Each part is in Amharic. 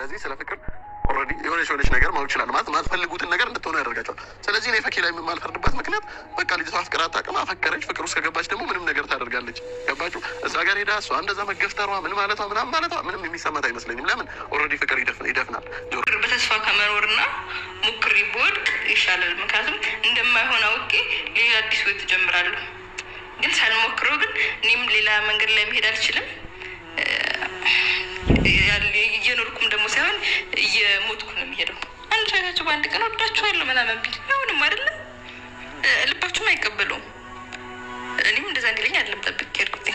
ስለዚህ ስለ ፍቅር ኦልሬዲ የሆነች ነገር ማወቅ ይችላል ማለት ማትፈልጉትን ነገር እንድትሆኑ ያደርጋቸዋል። ስለዚህ እኔ ፈኪ ላይ የማልፈርድበት ምክንያት በቃ ልጅቷ አፍቅራ አታውቅም፣ አፈቀረች፣ ፍቅር ውስጥ ከገባች ደግሞ ምንም ነገር ታደርጋለች። ገባችሁ? እዛ ጋር ሄዳ እሷ እንደዛ መገፍተሯ ምን ማለቷ ምናምን ማለቷ ምንም የሚሰማት አይመስለኝም። ለምን ኦልሬዲ ፍቅር ይደፍናል። በተስፋ ከመኖርና ሞክሪ ብወድቅ ይሻላል። ምክንያቱም እንደማይሆን አውቄ ሌላ አዲስ ህይወት እጀምራለሁ። ግን ሳልሞክረው ግን እኔም ሌላ መንገድ ላይ መሄድ አልችልም። እየኖርኩም ደግሞ ሳይሆን እየሞትኩ ነው የሚሄደው። አንድ ሻቻቸው በአንድ ቀን ወዳችኋለሁ ምናምን ቢል አሁንም አይደለም ልባችሁም አይቀበለውም። እኔም እንደዛ እንዲለኝ አይደለም ጠብቄ ሄድኩት።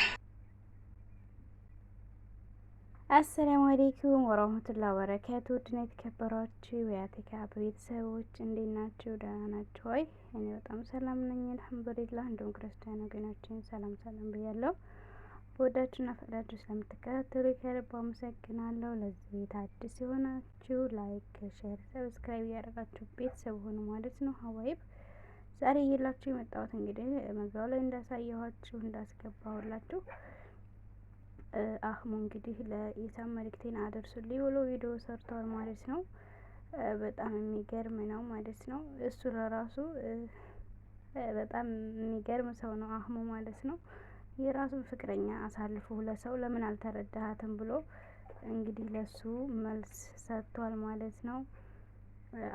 አሰላሙ አለይኩም ወራህመቱላሂ ወበረካቱ። ውድና የተከበራችሁ የአቲካ ቤተሰቦች እንዴት ናችሁ? ደህና ናችሁ ወይ? እኔ በጣም ሰላም ነኝ አልሐምዱሊላህ። እንደውም ክርስቲያን ወገኖችን ሰላም ብያለሁ። ወዳችሁና ፈቅዳችሁ ስለምትከታተሉ ከልብ አመሰግናለሁ። ለዚህ ቤት አዲስ የሆናችሁ ላይክ፣ ሼር፣ ሰብስክራይብ ያደረጋችሁ ቤተሰብ ሆኑ ማለት ነው። ሀዋይብ ዛሬ ይላችሁ የመጣሁት እንግዲህ መግቢያው ላይ እንዳሳየኋችሁ እንዳስገባሁላችሁ አህሙ እንግዲህ ለኢሳም መልእክቴን አደርሱልኝ ብሎ ቪዲዮ ሰርቷል ማለት ነው። በጣም የሚገርም ነው ማለት ነው። እሱ ለራሱ በጣም የሚገርም ሰው ነው አህሙ ማለት ነው። የራሱን ፍቅረኛ አሳልፎ ለሰው ለምን አልተረዳሃትም ብሎ እንግዲህ ለሱ መልስ ሰጥቷል ማለት ነው።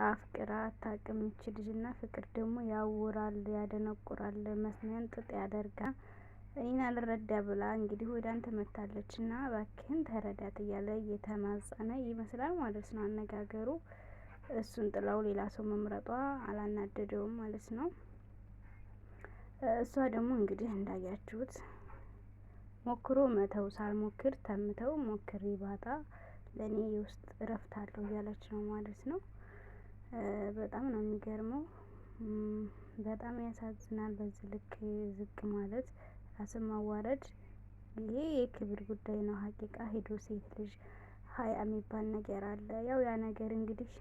አፍቅራ አታውቅም ይች ልጅና ፍቅር ደግሞ ያውራል፣ ያደነቁራል፣ መስሚያን ጥጥ ያደርጋል። እኔን አልረዳ ብላ እንግዲህ ወደ አንተ መታለች እና እባክህን ተረዳት እያለ እየተማጸነ ይመስላል ማለት ነው አነጋገሩ። እሱን ጥላው ሌላ ሰው መምረጧ አላናደደውም ማለት ነው። እሷ ደግሞ እንግዲህ እንዳያችሁት ሞክሮ መተው ሳልሞክር ተምተው ሞክሬ ባጣ ለእኔ የውስጥ እረፍት አለው እያለች ነው ማለት ነው። በጣም ነው የሚገርመው። በጣም ያሳዝናል። በዚህ ልክ ዝቅ ማለት ራስን ማዋረድ ይሄ የክብር ጉዳይ ነው። ሀቂቃ ሄዶ ሴት ልጅ ሀያ የሚባል ነገር አለ። ያው ያ ነገር እንግዲህ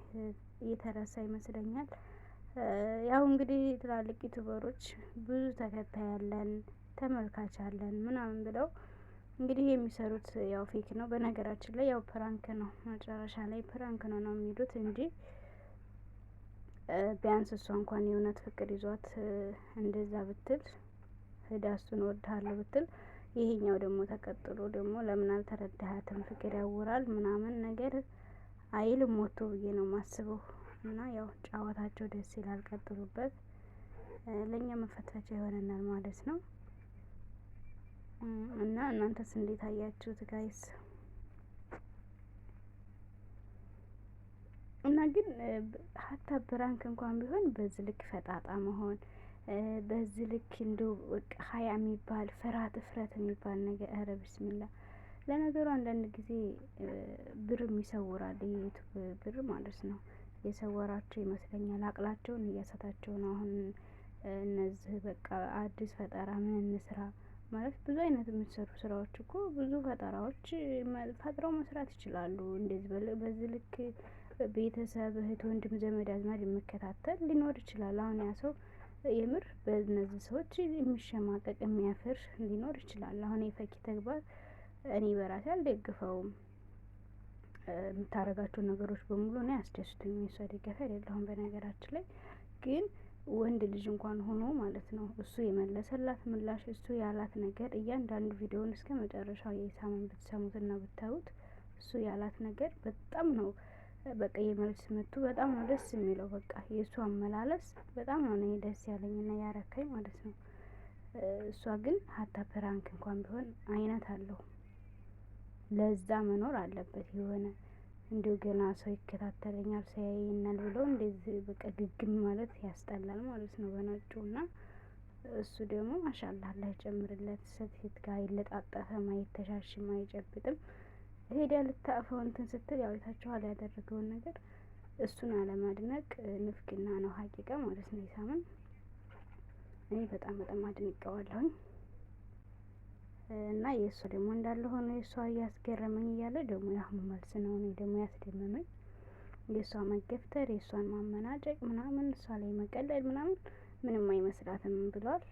እየተረሳ ይመስለኛል። ያው እንግዲህ ትላልቅ ዩቱበሮች ብዙ ተከታይ ያለን ተመልካች አለን ምናምን ብለው እንግዲህ የሚሰሩት ያው ፌክ ነው። በነገራችን ላይ ያው ፕራንክ ነው፣ መጨረሻ ላይ ፕራንክ ነው የሚሉት እንጂ ቢያንስ እሷ እንኳን የእውነት ፍቅር ይዟት እንደዛ ብትል ሄዳ እሱን እወድሃለሁ ብትል፣ ይሄኛው ደግሞ ተቀጥሎ ደግሞ ለምን አልተረዳሃትም ፍቅር ያውራል ምናምን ነገር አይልም ሞቶ ብዬ ነው ማስበው። እና ያው ጫወታቸው ደስ ይላል፣ ቀጥሉበት። ለኛ መፈታቻ ይሆነናል ማለት ነው። እና እናንተስ እንዴት አያችሁት ጋይስ? እና ግን ሀታ ብራንክ እንኳን ቢሆን በዚህ ልክ ፈጣጣ መሆን፣ በዚህ ልክ እንደው ሀያ የሚባል እፍረት የሚባል ነገር ኧረ ቢስሚላ። ለነገሩ አንዳንድ ጊዜ ብርም ይሰውራል፣ የዩቱብ ብር ማለት ነው። የሰወራቸው ይመስለኛል። አቅላቸውን እያሳታቸው ነው። አሁን እነዚህ በቃ አዲስ ፈጠራ ምን እንስራ ማለት ብዙ አይነት የሚሰሩ ስራዎች እኮ ብዙ ፈጠራዎች ፈጥረው መስራት ይችላሉ። እንደዚህ በዚህ ልክ ቤተሰብ፣ እህት፣ ወንድም፣ ዘመድ አዝማድ የሚከታተል ሊኖር ይችላል። አሁን ያ ሰው የምር በእነዚህ ሰዎች የሚሸማቀቅ የሚያፍር ሊኖር ይችላል። አሁን የፈኪ ተግባር እኔ በራሴ አልደግፈውም። የምታረጋቸው ነገሮች በሙሉ እኔ አስደስቱኝ። የሷ ደጋፊ አይደለሁም። በነገራችን ላይ ግን ወንድ ልጅ እንኳን ሆኖ ማለት ነው እሱ የመለሰላት ምላሽ፣ እሱ ያላት ነገር እያንዳንዱ ቪዲዮውን እስከ መጨረሻው የኢሳምን ብትሰሙትና ብታዩት እሱ ያላት ነገር በጣም ነው በቃ የመልስ ምቱ በጣም ነው ደስ የሚለው። በቃ የእሱ አመላለስ በጣም ነው እኔ ደስ ያለኝና ያረካኝ ማለት ነው። እሷ ግን ሀታ ፕራንክ እንኳን ቢሆን አይነት አለው፣ ለዛ መኖር አለበት። የሆነ እንዲሁ ገና ሰው ይከታተለኛል ሰው ያየኛል ብሎ እንደዚህ በቃ ግግም ማለት ያስጠላል ማለት ነው በነጩ። እና እሱ ደግሞ ማሻአላህ አላህ ይጨምርለት። ሴት ጋር ይለጣጠፈም አይተሻሽም አይጨብጥም። ሄዳ ልታፈው እንትን ስትል ያው የታችኋል ያደረገውን ነገር እሱን አለማድነቅ ንፍቅና ነው ሀቂቃ ማለት ነው። ኢሳምን እኔ በጣም አድንቀዋለሁኝ። እና የእሷ ደግሞ እንዳለ ሆኖ የእሷ እያስገረመኝ እያለ ደግሞ የአህሙ መልስ ነው እኔ ደግሞ ያስደመመኝ። የእሷ መገፍተር፣ የእሷን ማመናጨቅ ምናምን፣ እሷ ላይ መቀለድ ምናምን ምንም አይመስላትም ብሏል።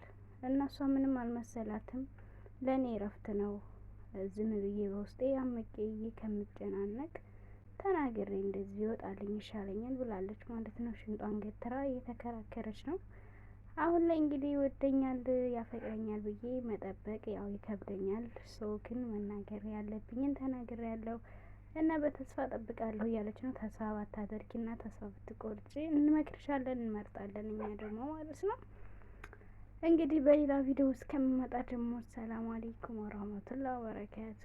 እና እሷ ምንም አልመሰላትም። ለእኔ እረፍት ነው ዝም ብዬ በውስጤ አመቄዬ ከምጨናነቅ ተናግሬ እንደዚህ ይወጣልኝ ይሻለኛል ብላለች ማለት ነው። ሽንጧን ገትራ እየተከራከረች ነው። አሁን ላይ እንግዲህ ይወደኛል ያፈቅረኛል ብዬ መጠበቅ ያው ይከብደኛል። ሰው ግን መናገር ያለብኝን ተናግሬ ያለው እና በተስፋ ጠብቃለሁ እያለች ነው። ተስፋ ባታደርጊና ተስፋ ብትቆርጪ እንመክርሻለን፣ እንመርጣለን እኛ ደግሞ ማለት ነው። እንግዲህ በሌላ ቪዲዮ እስከምመጣ ደግሞ ሰላም አለይኩም ወራህመቱላሂ ወበረካቱ።